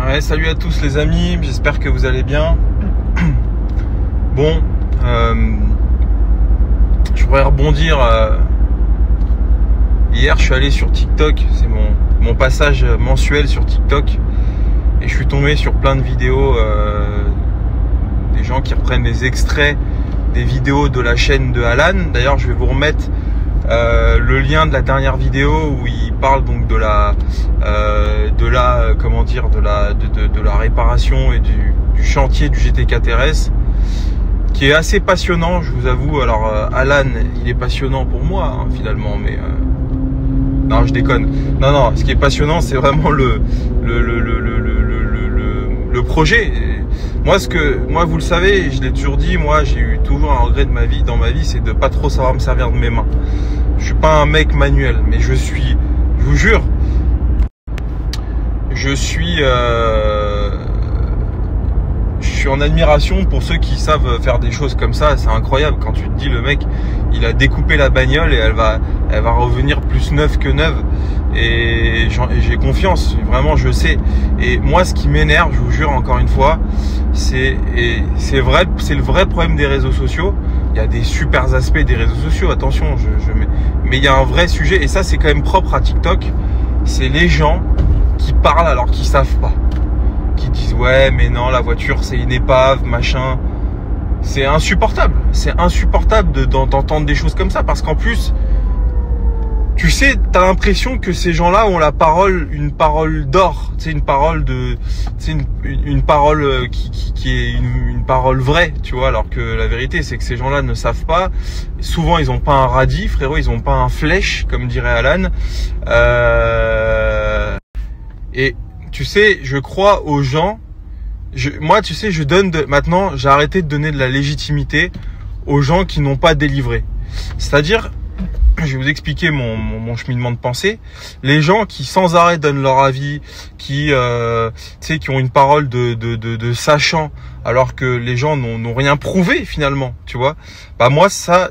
Ouais, salut à tous les amis, j'espère que vous allez bien. Bon, je voudrais rebondir. Hier, je suis allé sur TikTok, c'est mon passage mensuel sur TikTok, et je suis tombé sur plein de vidéos, des gens qui reprennent des extraits des vidéos de la chaîne de Alan. D'ailleurs, je vais vous remettre le lien de la dernière vidéo où il parle donc de la réparation et du chantier du GT4 RS, qui est assez passionnant, je vous avoue. Alors Alan, il est passionnant pour moi hein, finalement, mais non, je déconne. Non, ce qui est passionnant, c'est vraiment le projet. Moi, vous le savez, je l'ai toujours dit, moi, j'ai eu toujours un regret dans ma vie, c'est de pas trop savoir me servir de mes mains. Je suis pas un mec manuel, mais je vous jure, je suis en admiration pour ceux qui savent faire des choses comme ça. C'est incroyable quand tu te dis, le mec, il a découpé la bagnole et elle va revenir plus neuve que neuve. Et j'ai confiance, vraiment, je sais. Et moi, ce qui m'énerve, je vous jure encore une fois, c'est le vrai problème des réseaux sociaux. Il y a des super aspects des réseaux sociaux, attention, mais il y a un vrai sujet, et ça, c'est quand même propre à TikTok. C'est les gens qui parlent alors qu'ils savent pas, qui disent ouais, mais non, la voiture, c'est une épave, machin. C'est insupportable. C'est insupportable d'entendre des choses comme ça, parce qu'en plus, tu sais, t'as l'impression que ces gens-là ont une parole d'or, tu sais, une parole une parole qui est une parole vraie, tu vois, alors que la vérité, c'est que ces gens-là ne savent pas. Souvent, ils ont pas un radis, frérot, ils ont pas un flèche, comme dirait Alan. Et tu sais, je crois aux gens. Moi, tu sais, maintenant, j'ai arrêté de donner de la légitimité aux gens qui n'ont pas délivré. C'est-à-dire, je vais vous expliquer mon cheminement de pensée. Les gens qui sans arrêt donnent leur avis, qui ont une parole de sachant, alors que les gens n'ont rien prouvé finalement, tu vois. Bah moi, ça,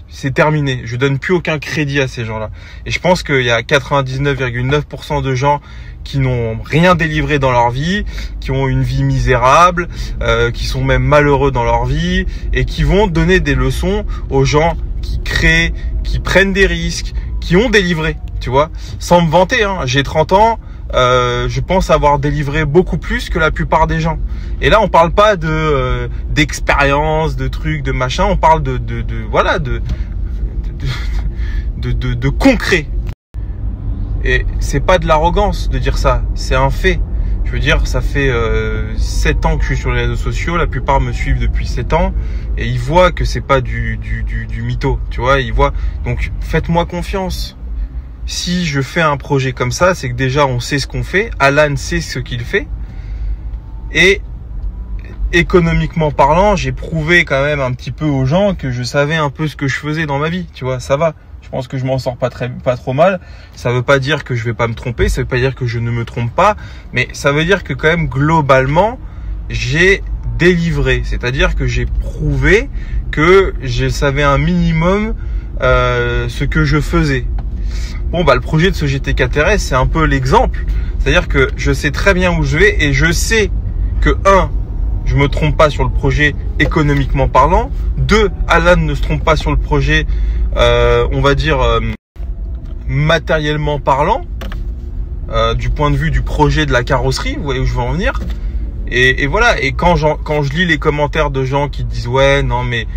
c'est terminé. Je donne plus aucun crédit à ces gens-là. Et je pense qu'il y a 99,9% de gens qui n'ont rien délivré dans leur vie, qui ont une vie misérable, qui sont même malheureux dans leur vie, et qui vont donner des leçons aux gens qui créent, qui prennent des risques, qui ont délivré, tu vois, sans me vanter, hein. J'ai 30 ans, je pense avoir délivré beaucoup plus que la plupart des gens. Et là, on parle pas d'expérience, de trucs, de machin, on parle de concret. Et c'est pas de l'arrogance de dire ça, c'est un fait. Je veux dire, ça fait 7 ans que je suis sur les réseaux sociaux, la plupart me suivent depuis 7 ans, et ils voient que c'est pas du mytho, tu vois, ils voient. Donc, faites-moi confiance. Si je fais un projet comme ça, c'est que déjà on sait ce qu'on fait, Alan sait ce qu'il fait, et économiquement parlant, j'ai prouvé quand même un petit peu aux gens que je savais un peu ce que je faisais dans ma vie, tu vois, ça va. Je pense que je m'en sors pas trop mal. Ça veut pas dire que je vais pas me tromper, ça veut pas dire que je ne me trompe pas, mais ça veut dire que quand même globalement, j'ai délivré. C'est-à-dire que j'ai prouvé que je savais un minimum ce que je faisais. Bon, bah le projet de ce GT4 RS, c'est un peu l'exemple. C'est-à-dire que je sais très bien où je vais, et je sais que je me trompe pas sur le projet économiquement parlant. 2, Alan ne se trompe pas sur le projet, on va dire, matériellement parlant, du point de vue du projet de la carrosserie, vous voyez où je veux en venir. Et voilà, et quand je lis les commentaires de gens qui disent ouais, non mais,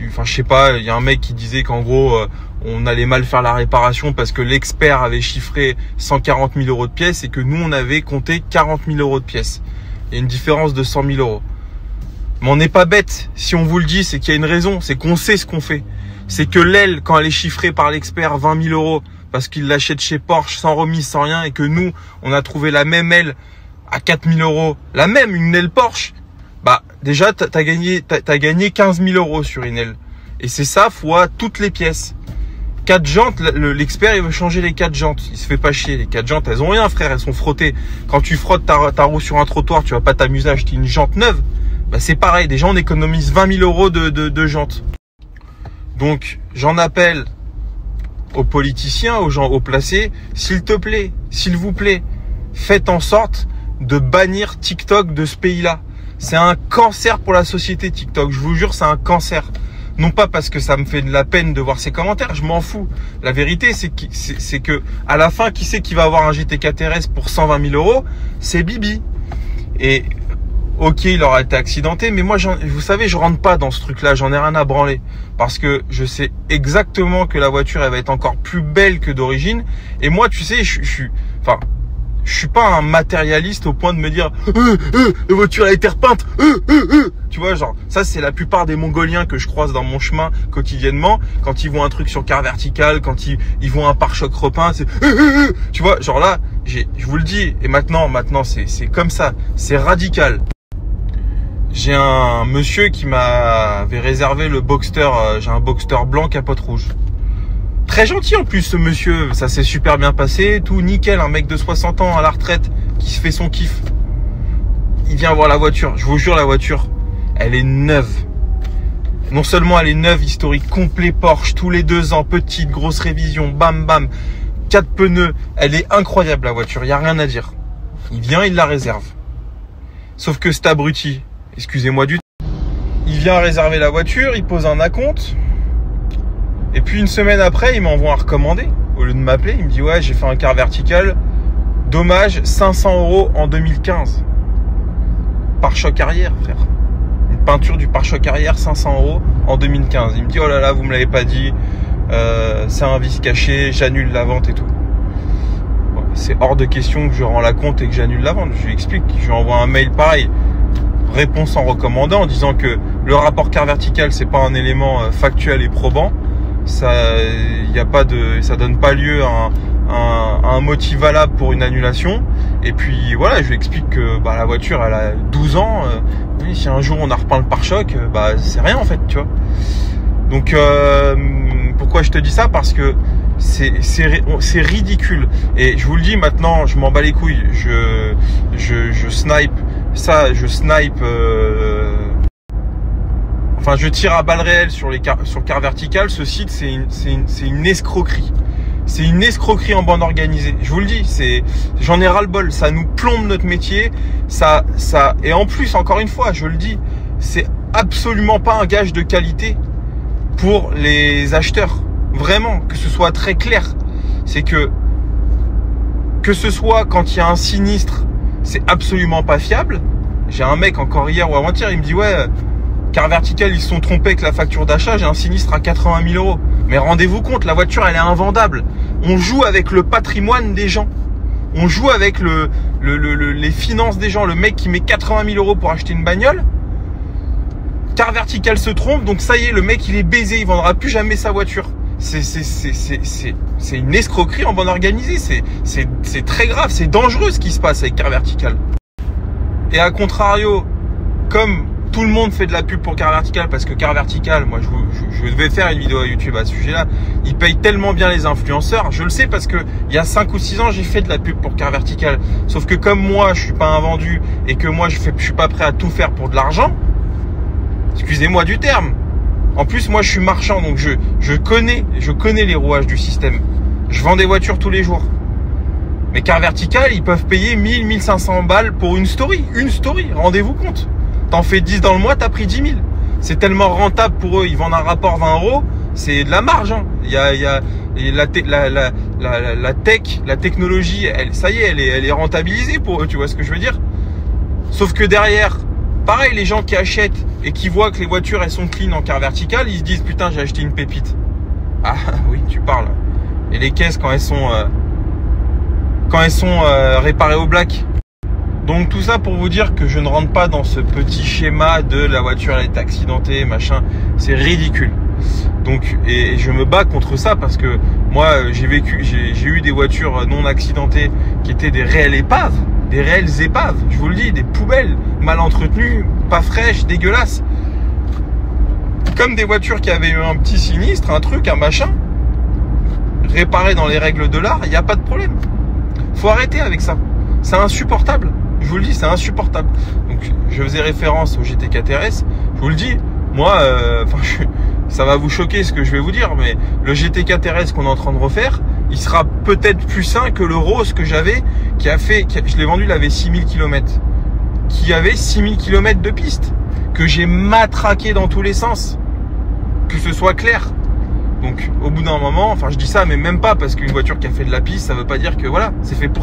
enfin je sais pas, il y a un mec qui disait qu'en gros, on allait mal faire la réparation parce que l'expert avait chiffré 140 000 euros de pièces et que nous on avait compté 40 000 euros de pièces. Il y a une différence de 100 000 euros. Mais on n'est pas bête. Si on vous le dit, c'est qu'il y a une raison. C'est qu'on sait ce qu'on fait. C'est que l'aile, quand elle est chiffrée par l'expert 20 000 euros, parce qu'il l'achète chez Porsche sans remise, sans rien, et que nous, on a trouvé la même aile à 4 000 euros, la même, une aile Porsche, bah déjà, t'as gagné 15 000 euros sur une aile. Et c'est ça fois toutes les pièces. 4 jantes, l'expert il veut changer les 4 jantes. Il se fait pas chier. Les 4 jantes, elles ont rien, frère, elles sont frottées. Quand tu frottes ta roue sur un trottoir, tu vas pas t'amuser à acheter une jante neuve. Bah c'est pareil, déjà on économise 20 000 euros de jantes. Donc j'en appelle aux politiciens, aux gens haut placés, s'il te plaît, s'il vous plaît, faites en sorte de bannir TikTok de ce pays-là. C'est un cancer pour la société, TikTok. Je vous jure, c'est un cancer. Non pas parce que ça me fait de la peine de voir ces commentaires, je m'en fous. La vérité, c'est que à la fin, qui c'est qui va avoir un GT4 RS pour 120 000 €? C'est Bibi. Et ok, il aura été accidenté, mais moi, vous savez, je rentre pas dans ce truc-là. J'en ai rien à branler parce que je sais exactement que la voiture, elle va être encore plus belle que d'origine. Et moi, tu sais, je suis pas un matérialiste au point de me dire la voiture a été repeinte. Tu vois, genre, ça c'est la plupart des Mongoliens que je croise dans mon chemin quotidiennement. Quand ils voient un truc sur Car Vertical, quand ils voient un pare-choc repeint, c'est tu vois, genre là, je vous le dis, et maintenant c'est comme ça, c'est radical. J'ai un monsieur qui m'avait réservé le Boxster, j'ai un Boxster blanc capote rouge. Très gentil en plus ce monsieur, ça s'est super bien passé, tout nickel, un mec de 60 ans à la retraite qui se fait son kiff. Il vient voir la voiture, je vous jure la voiture, elle est neuve. Non seulement elle est neuve, historique complet Porsche, tous les 2 ans, petite, grosse révision, bam bam, 4 pneus, elle est incroyable la voiture, il n'y a rien à dire. Il vient, il la réserve. Sauf que cet abruti, excusez-moi du temps, il vient réserver la voiture, il pose un acompte. Et puis une semaine après, il m'envoie un recommandé. Au lieu de m'appeler, il me dit ouais, j'ai fait un Car Vertical. Dommage, 500 € en 2015. Pare-choc arrière, frère. Une peinture du pare-choc arrière, 500 € en 2015. Il me dit oh là là, vous me l'avez pas dit. C'est un vice caché, j'annule la vente et tout. Bon, c'est hors de question que je rends la compte et que j'annule la vente. Je lui explique, je lui envoie un mail pareil. Réponse en recommandant en disant que le rapport Car Vertical, c'est pas un élément factuel et probant. Ça donne pas lieu à un motif valable pour une annulation. Et puis voilà, je lui explique que la voiture elle a 12 ans. Oui, si un jour on a repeint le pare-choc, c'est rien en fait, tu vois. Donc pourquoi je te dis ça? Parce que c'est ridicule. Et je vous le dis maintenant, je m'en bats les couilles. Je snipe ça, enfin, je tire à balles réelles sur Car Vertical. Ce site, c'est une escroquerie. C'est une escroquerie en bande organisée. Je vous le dis, j'en ai ras-le-bol. Ça nous plombe notre métier. Et en plus, encore une fois, je le dis, c'est absolument pas un gage de qualité pour les acheteurs. Vraiment, que ce soit très clair. C'est que ce soit quand il y a un sinistre, c'est absolument pas fiable. J'ai un mec encore hier ou avant-hier, il me dit ouais, Car Vertical, ils se sont trompés avec la facture d'achat, j'ai un sinistre à 80 000 €. Mais rendez-vous compte, la voiture, elle est invendable. On joue avec le patrimoine des gens. On joue avec les finances des gens. Le mec qui met 80 000 € pour acheter une bagnole, Car Vertical se trompe, donc ça y est, le mec, il est baisé, il vendra plus jamais sa voiture. C'est une escroquerie en bande organisée. C'est très grave, c'est dangereux ce qui se passe avec Car Vertical. Et à contrario, comme tout le monde fait de la pub pour Car Vertical, parce que Car Vertical, moi je devais faire une vidéo à YouTube à ce sujet-là, ils payent tellement bien les influenceurs, je le sais parce que il y a 5 ou 6 ans j'ai fait de la pub pour Car Vertical, sauf que comme moi je suis pas un vendu et que moi je suis pas prêt à tout faire pour de l'argent, excusez-moi du terme, en plus moi je suis marchand, donc je connais les rouages du système, je vends des voitures tous les jours. Mais Car Vertical, ils peuvent payer 1000-1500 balles pour une story, rendez-vous compte. T'en fais 10 dans le mois, t'as pris 10 000. C'est tellement rentable pour eux, ils vendent un rapport 20 €, c'est de la marge. Hein. Il y a la tech, la technologie, ça y est, elle est rentabilisée pour eux, tu vois ce que je veux dire? Sauf que derrière, pareil, les gens qui achètent et qui voient que les voitures, elles sont clean en Car Vertical, ils se disent, putain, j'ai acheté une pépite. Ah oui, tu parles. Et les caisses, quand elles sont réparées au black. Donc tout ça pour vous dire que je ne rentre pas dans ce petit schéma de la voiture elle est accidentée, machin, c'est ridicule. Donc et je me bats contre ça parce que moi j'ai eu des voitures non accidentées qui étaient des réelles épaves, je vous le dis, des poubelles mal entretenues, pas fraîches, dégueulasses. Comme des voitures qui avaient eu un petit sinistre, un truc, un machin, réparé dans les règles de l'art, il n'y a pas de problème. Faut arrêter avec ça. C'est insupportable. Je vous le dis, c'est insupportable. Donc, je faisais référence au GT4 RS. Je vous le dis, moi, ça va vous choquer ce que je vais vous dire, mais le GT4 RS qu'on est en train de refaire, il sera peut-être plus sain que le Rose que j'avais, je l'ai vendu, il avait 6000 km. Qui avait 6000 km de piste. Que j'ai matraqué dans tous les sens. Que ce soit clair. Donc, au bout d'un moment, enfin, je dis ça, mais même pas, parce qu'une voiture qui a fait de la piste, ça veut pas dire que, voilà, c'est fait pour ça.